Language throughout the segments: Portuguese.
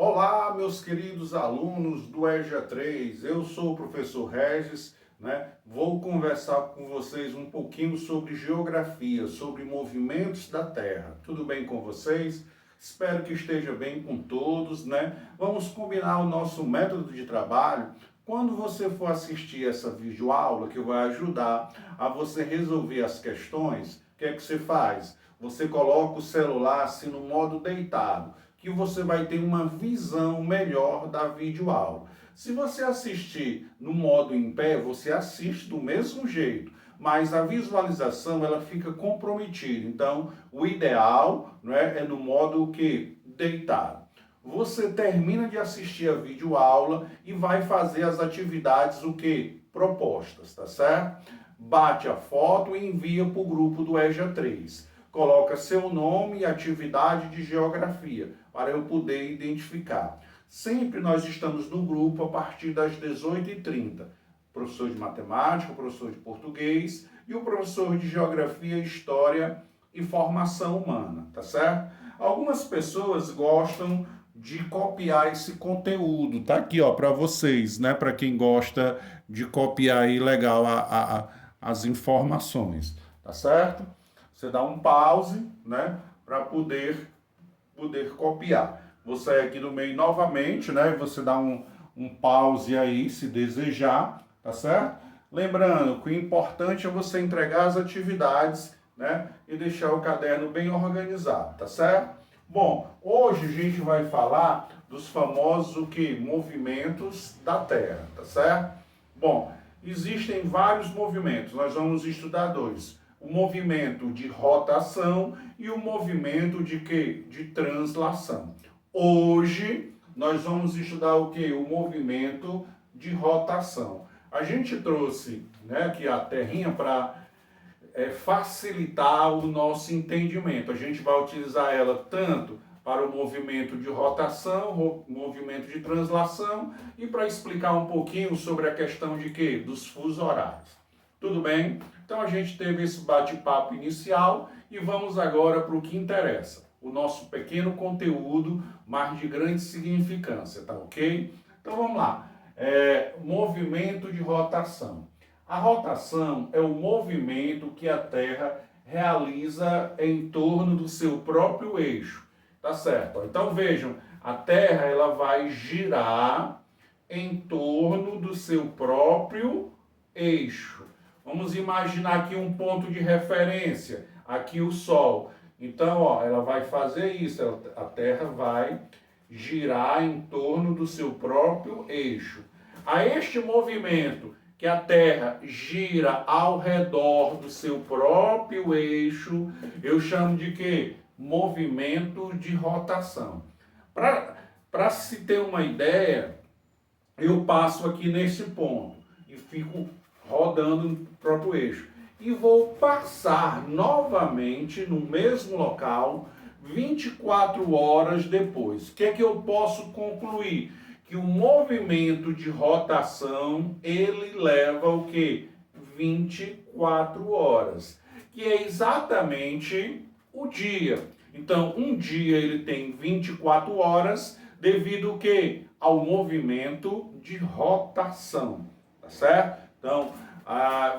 Olá, meus queridos alunos do EJA 3, eu sou o professor Regis, né? Vou conversar com vocês um pouquinho sobre geografia, sobre movimentos da Terra. Tudo bem com vocês? Espero que esteja bem com todos, né? Vamos combinar o nosso método de trabalho. Quando você for assistir essa videoaula, que vai ajudar a você resolver as questões, o que é que você faz? Você coloca o celular assim no modo deitado, que você vai ter uma visão melhor da videoaula. Se você assistir no modo em pé, você assiste do mesmo jeito, mas a visualização ela fica comprometida. Então, o ideal, né, é no modo que deitado. Você termina de assistir a videoaula e vai fazer as atividades o que propostas, tá certo? Bate a foto e envia para o grupo do EJA 3. Coloca seu nome e atividade de geografia, para eu poder identificar. Sempre nós estamos no grupo a partir das 18h30. Professor de matemática, professor de português e o professor de geografia, história e formação humana, tá certo? Algumas pessoas gostam de copiar esse conteúdo, tá aqui, ó, para vocês, né? Para quem gosta de copiar aí legal as informações, tá certo? Você dá um pause, né, para poder copiar. Vou sair aqui do meio novamente, né? Você dá um pause aí, se desejar, tá certo? Lembrando que o importante é você entregar as atividades, né? E deixar o caderno bem organizado, tá certo? Bom, hoje a gente vai falar dos famosos o que? Movimentos da Terra, tá certo? Bom, existem vários movimentos, nós vamos estudar dois. O movimento de rotação e o movimento de quê? De translação. Hoje nós vamos estudar o que? O movimento de rotação. A gente trouxe, né, aqui a terrinha para facilitar o nosso entendimento. A gente vai utilizar ela tanto para o movimento de rotação, movimento de translação e para explicar um pouquinho sobre a questão de quê? Dos fusos horários. Tudo bem? Então a gente teve esse bate-papo inicial e vamos agora para o que interessa. O nosso pequeno conteúdo, mas de grande significância, tá ok? Então vamos lá. Movimento de rotação. A rotação é o movimento que a Terra realiza em torno do seu próprio eixo, tá certo? Então vejam, a Terra ela vai girar em torno do seu próprio eixo. Vamos imaginar aqui um ponto de referência, aqui o Sol. Então, ó, ela vai fazer isso, a Terra vai girar em torno do seu próprio eixo. A este movimento que a Terra gira ao redor do seu próprio eixo, eu chamo de quê? Movimento de rotação. Para se ter uma ideia, eu passo aqui nesse ponto e fico rodando no próprio eixo. E vou passar novamente no mesmo local 24 horas depois. O que é que eu posso concluir? Que o movimento de rotação, ele leva o quê? 24 horas, que é exatamente o dia. Então, um dia ele tem 24 horas devido ao quê? Ao movimento de rotação, tá certo? Então,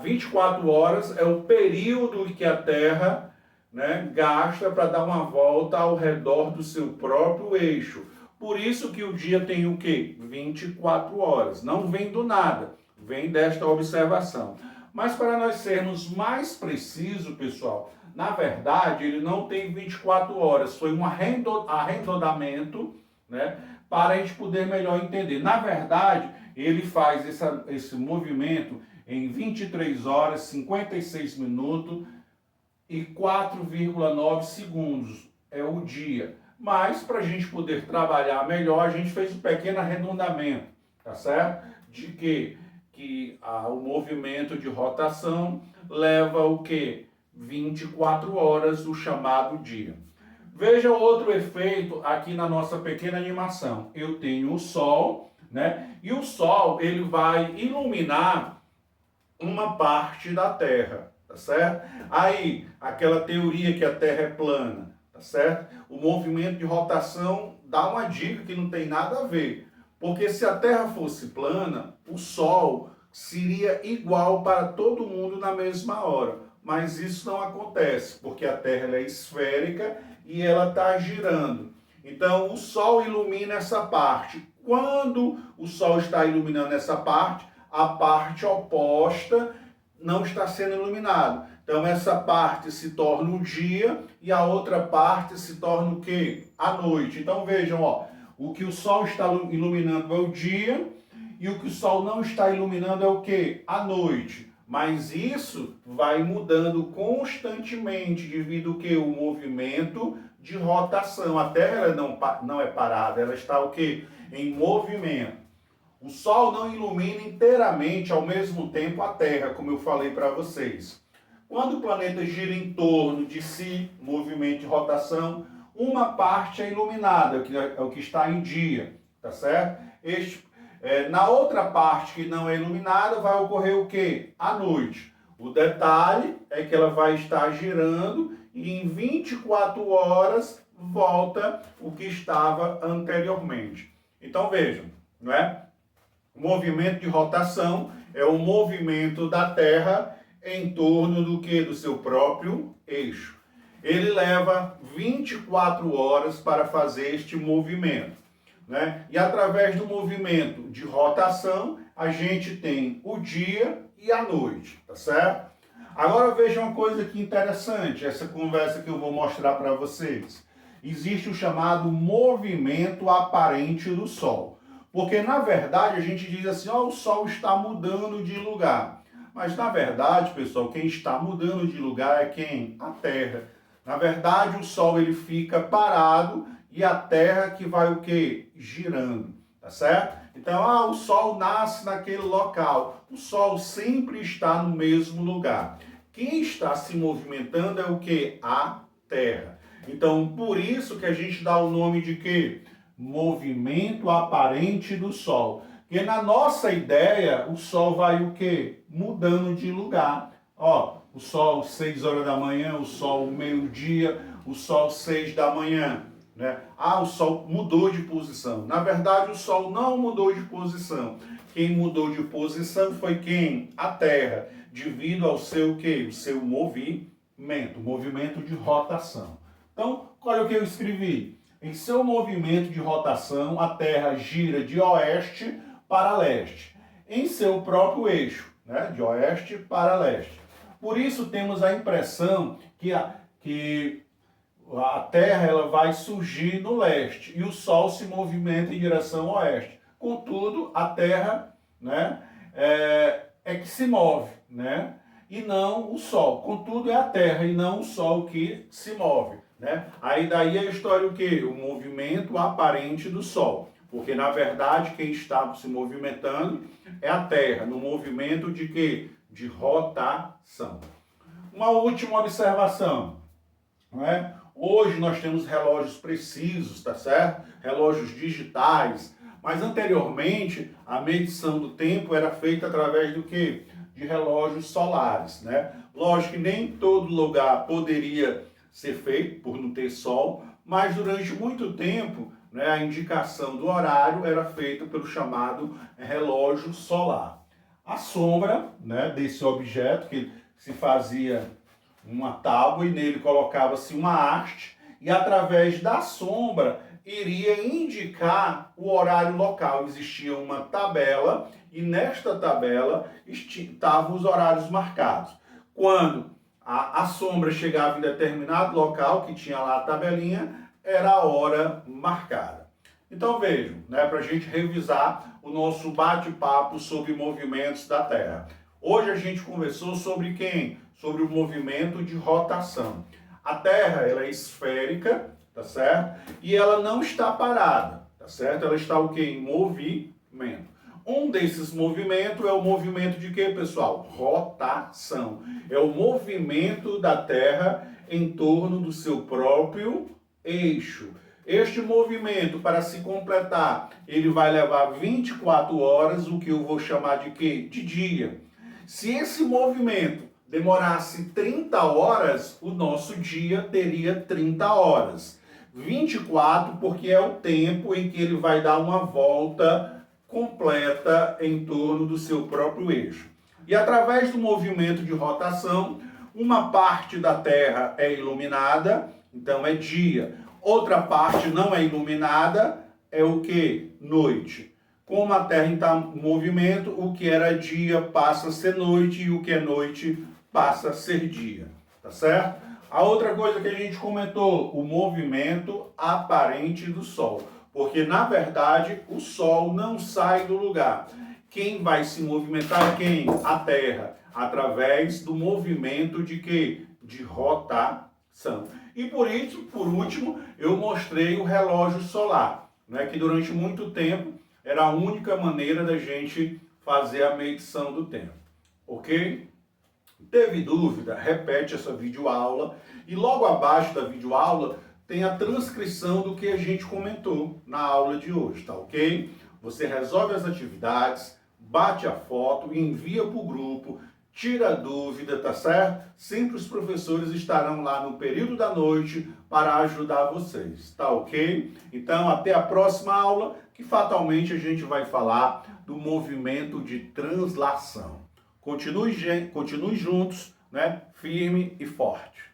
24 horas é o período que a Terra, né, gasta para dar uma volta ao redor do seu próprio eixo. Por isso que o dia tem o quê? 24 horas. Não vem do nada, vem desta observação. Mas para nós sermos mais precisos, pessoal, na verdade ele não tem 24 horas, foi um arredondamento, né, para a gente poder melhor entender. Na verdade, ele faz esse movimento em 23 horas, 56 minutos e 4,9 segundos. É o dia. Mas, para a gente poder trabalhar melhor, a gente fez um pequeno arredondamento, tá certo? De que o movimento de rotação leva o quê? 24 horas, o chamado dia. Veja outro efeito aqui na nossa pequena animação. Eu tenho o Sol, né? E o Sol, ele vai iluminar uma parte da Terra, tá certo? Aí, aquela teoria que a Terra é plana, tá certo? O movimento de rotação dar uma dica que não tem nada a ver. Porque se a Terra fosse plana, o Sol seria igual para todo mundo na mesma hora. Mas isso não acontece, porque a Terra ela é esférica e ela está girando. Então o Sol ilumina essa parte. Quando o Sol está iluminando essa parte, a parte oposta não está sendo iluminada. Então essa parte se torna o dia e a outra parte se torna o quê? A noite. Então vejam, ó, o que o Sol está iluminando é o dia e o que o Sol não está iluminando é o quê? A noite. Mas isso vai mudando constantemente devido ao quê? O movimento de rotação. A Terra ela não é parada, ela está o quê? Em movimento. O Sol não ilumina inteiramente ao mesmo tempo a Terra, como eu falei para vocês. Quando o planeta gira em torno de si, movimento de rotação, uma parte é iluminada, que é o que está em dia, tá certo? Na outra parte que não é iluminada, vai ocorrer o quê? À noite. O detalhe é que ela vai estar girando e em 24 horas volta o que estava anteriormente. Então vejam, não é? O movimento de rotação é o movimento da Terra em torno do que? Do seu próprio eixo. Ele leva 24 horas para fazer este movimento, né? E através do movimento de rotação, a gente tem o dia e a noite, tá certo? Agora vejam uma coisa que interessante, essa conversa que eu vou mostrar para vocês. Existe o chamado movimento aparente do Sol. Porque, na verdade, a gente diz assim, ó, o Sol está mudando de lugar. Mas, na verdade, pessoal, quem está mudando de lugar é quem? A Terra. Na verdade, o Sol ele fica parado e a Terra que vai o quê? Girando, tá certo? Então, o Sol nasce naquele local. O Sol sempre está no mesmo lugar. Quem está se movimentando é o quê? A Terra. Então, por isso que a gente dá o nome de quê? Movimento aparente do Sol. Porque na nossa ideia, o Sol vai o quê? Mudando de lugar. Ó, o Sol 6 horas da manhã, o Sol meio-dia, o Sol 6 da manhã. Né? O Sol mudou de posição. Na verdade, o Sol não mudou de posição. Quem mudou de posição foi quem? A Terra, devido ao seu quê? O seu movimento de rotação. Então, olha o que eu escrevi. Em seu movimento de rotação, a Terra gira de oeste para leste, em seu próprio eixo, né? De oeste para leste. Por isso temos a impressão que a Terra ela vai surgir no leste e o Sol se movimenta em direção ao oeste. Contudo, a Terra, né, é que se move, né? E não o Sol. Contudo, é a Terra e não o Sol que se move. Né? Aí daí a história o quê? O movimento aparente do Sol. Porque, na verdade, quem está se movimentando é a Terra, no movimento de quê? De rotação. Uma última observação. Não é? Hoje nós temos relógios precisos, tá certo? Relógios digitais. Mas, anteriormente, a medição do tempo era feita através do quê? De relógios solares, né? Lógico que nem em todo lugar poderia ser feito por não ter sol, mas durante muito tempo, né, a indicação do horário era feita pelo chamado relógio solar. A sombra, né, desse objeto, que se fazia uma tábua e nele colocava-se uma haste, e através da sombra iria indicar o horário local. Existia uma tabela e nesta tabela estavam os horários marcados. Quando a sombra chegava em determinado local, que tinha lá a tabelinha, era a hora marcada. Então vejam, né, para a gente revisar o nosso bate-papo sobre movimentos da Terra. Hoje a gente conversou sobre quem? Sobre o movimento de rotação. A Terra ela é esférica, tá certo? E ela não está parada, tá certo? Ela está o quê? Em movimento. Um desses movimentos é o movimento de quê, pessoal? Rotação. É o movimento da Terra em torno do seu próprio eixo. Este movimento, para se completar, ele vai levar 24 horas, o que eu vou chamar de quê? De dia. Se esse movimento demorasse 30 horas, o nosso dia teria 30 horas. 24 porque é o tempo em que ele vai dar uma volta completa em torno do seu próprio eixo. E através do movimento de rotação, uma parte da Terra é iluminada, então é dia. Outra parte não é iluminada, é o que? Noite. Como a Terra está em movimento, o que era dia passa a ser noite e o que é noite passa a ser dia. Tá certo? A outra coisa que a gente comentou, o movimento aparente do Sol. Porque, na verdade, o Sol não sai do lugar. Quem vai se movimentar é quem? A Terra. Através do movimento de quê? De rotação. E por isso, por último, eu mostrei o relógio solar, né, que durante muito tempo era a única maneira da gente fazer a medição do tempo. Ok? Teve dúvida? Repete essa videoaula e logo abaixo da videoaula tem a transcrição do que a gente comentou na aula de hoje, tá ok? Você resolve as atividades, bate a foto, envia para o grupo, tira a dúvida, tá certo? Sempre os professores estarão lá no período da noite para ajudar vocês, tá ok? Então, até a próxima aula, que fatalmente a gente vai falar do movimento de translação. Continue juntos, né? Firme e forte.